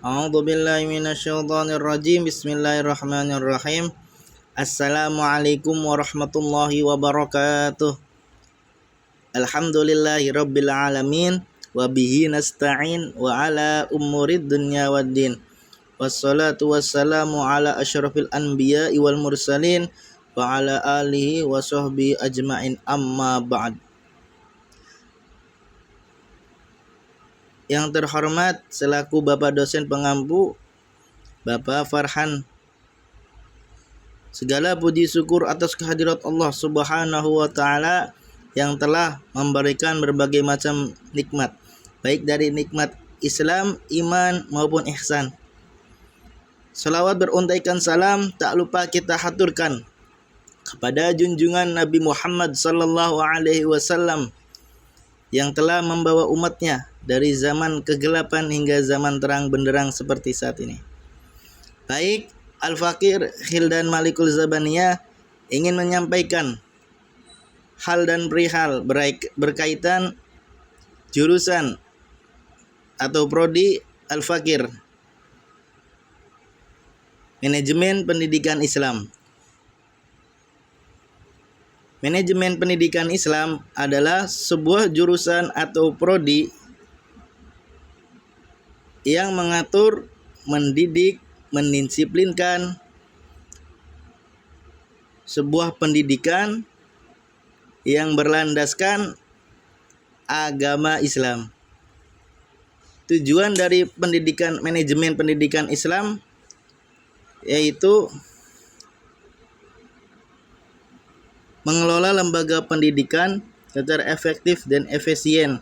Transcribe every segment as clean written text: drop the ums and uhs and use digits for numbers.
A'udzu billahi minasyaitonir rajim. Bismillahirrahmanirrahim. Assalamualaikum warahmatullahi wabarakatuh. Alhamdulillahi rabbil alamin wa bihi nasta'in wa ala umurid dunya waddin. Wassalatu wassalamu ala asyrafil anbiya'i wal mursalin wa ala alihi wa sahbihi ajmain, amma ba'd. Yang terhormat selaku Bapak dosen pengampu, Bapak Farhan, segala puji syukur atas kehadirat Allah Subhanahu wa taala yang telah memberikan berbagai macam nikmat, baik dari nikmat Islam, iman maupun ihsan. Salawat beruntaikan salam tak lupa kita haturkan kepada junjungan Nabi Muhammad sallallahu alaihi wasallam yang telah membawa umatnya dari zaman kegelapan hingga zaman terang benderang seperti saat ini. Baik, Al-Fakir Khildan Malikul Zabaniyah ingin menyampaikan hal dan perihal berkaitan jurusan atau prodi Al-Fakir, Manajemen Pendidikan Islam. Manajemen Pendidikan Islam adalah sebuah jurusan atau prodi yang mengatur, mendidik, mendisiplinkan sebuah pendidikan yang berlandaskan agama Islam. Tujuan dari manajemen pendidikan Islam yaitu mengelola lembaga pendidikan secara efektif dan efisien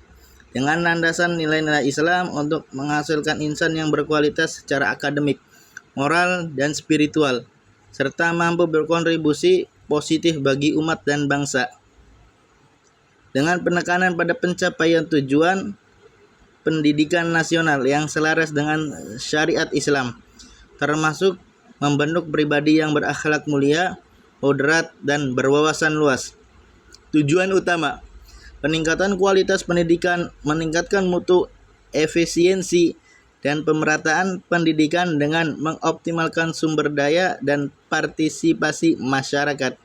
dengan landasan nilai-nilai Islam untuk menghasilkan insan yang berkualitas secara akademik, moral, dan spiritual, serta mampu berkontribusi positif bagi umat dan bangsa. Dengan penekanan pada pencapaian tujuan pendidikan nasional yang selaras dengan syariat Islam, termasuk membentuk pribadi yang berakhlak mulia, moderat, dan berwawasan luas. Tujuan utama peningkatan kualitas pendidikan, meningkatkan mutu efisiensi dan pemerataan pendidikan dengan mengoptimalkan sumber daya dan partisipasi masyarakat.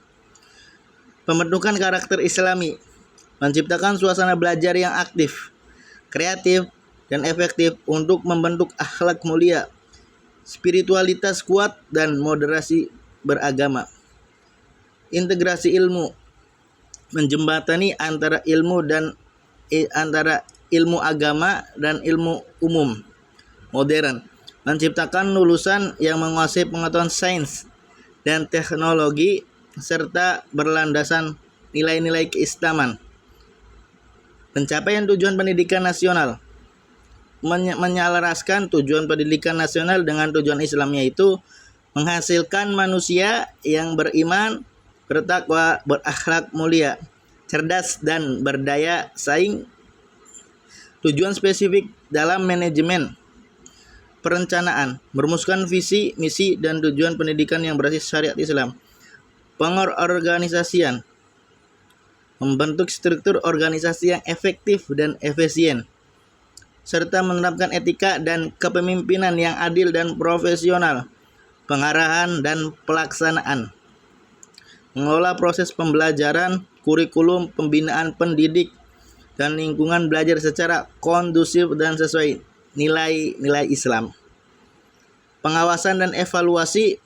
Pembentukan karakter Islami, menciptakan suasana belajar yang aktif, kreatif, dan efektif untuk membentuk akhlak mulia, spiritualitas kuat, dan moderasi beragama. Integrasi ilmu, menjembatani antara ilmu agama dan ilmu umum modern, menciptakan lulusan yang menguasai pengetahuan sains dan teknologi serta berlandasan nilai-nilai keislaman. Pencapaian tujuan pendidikan nasional, menyelaraskan tujuan pendidikan nasional dengan tujuan Islam, yaitu menghasilkan manusia yang beriman, bertakwa, berakhlak mulia, cerdas, dan berdaya saing. Tujuan spesifik dalam manajemen perencanaan, merumuskan visi, misi, dan tujuan pendidikan yang berbasis syariat Islam. Pengorganisasian, membentuk struktur organisasi yang efektif dan efisien, serta menerapkan etika dan kepemimpinan yang adil dan profesional. Pengarahan dan pelaksanaan, mengelola proses pembelajaran, kurikulum, pembinaan pendidik, dan lingkungan belajar secara kondusif dan sesuai nilai-nilai Islam. Pengawasan dan evaluasi,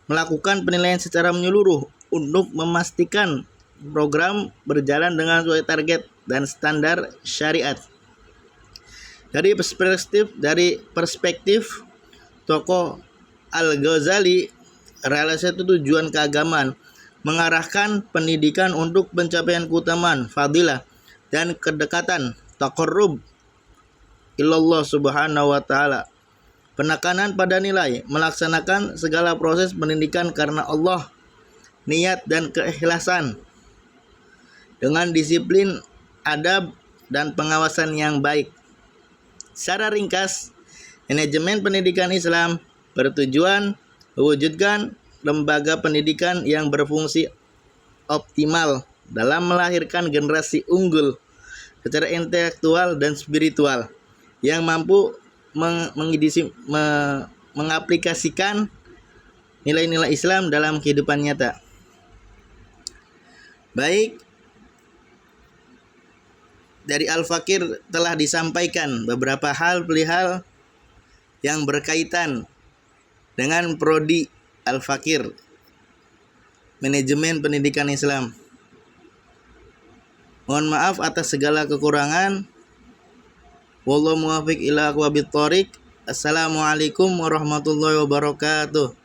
melakukan penilaian secara menyeluruh untuk memastikan program berjalan dengan sesuai target dan standar syariat. Dari perspektif tokoh Al-Ghazali, realisasi tujuan keagamaan mengarahkan pendidikan untuk pencapaian keutamaan, fadilah, dan kedekatan, taqarrub ilallah subhanahu wa ta'ala. Penekanan pada nilai, melaksanakan segala proses pendidikan karena Allah, niat dan keikhlasan, dengan disiplin, adab, dan pengawasan yang baik. Secara ringkas, manajemen pendidikan Islam bertujuan mewujudkan lembaga pendidikan yang berfungsi optimal dalam melahirkan generasi unggul secara intelektual dan spiritual yang mampu mengaplikasikan nilai-nilai Islam dalam kehidupan nyata. Baik, dari Al-Fakir telah disampaikan beberapa hal perihal yang berkaitan dengan prodi Al-Fakir, manajemen pendidikan Islam. Mohon maaf atas segala kekurangan. Wallahu muwaffiq ila aqwamit thoriq. Assalamualaikum warahmatullahi wabarakatuh.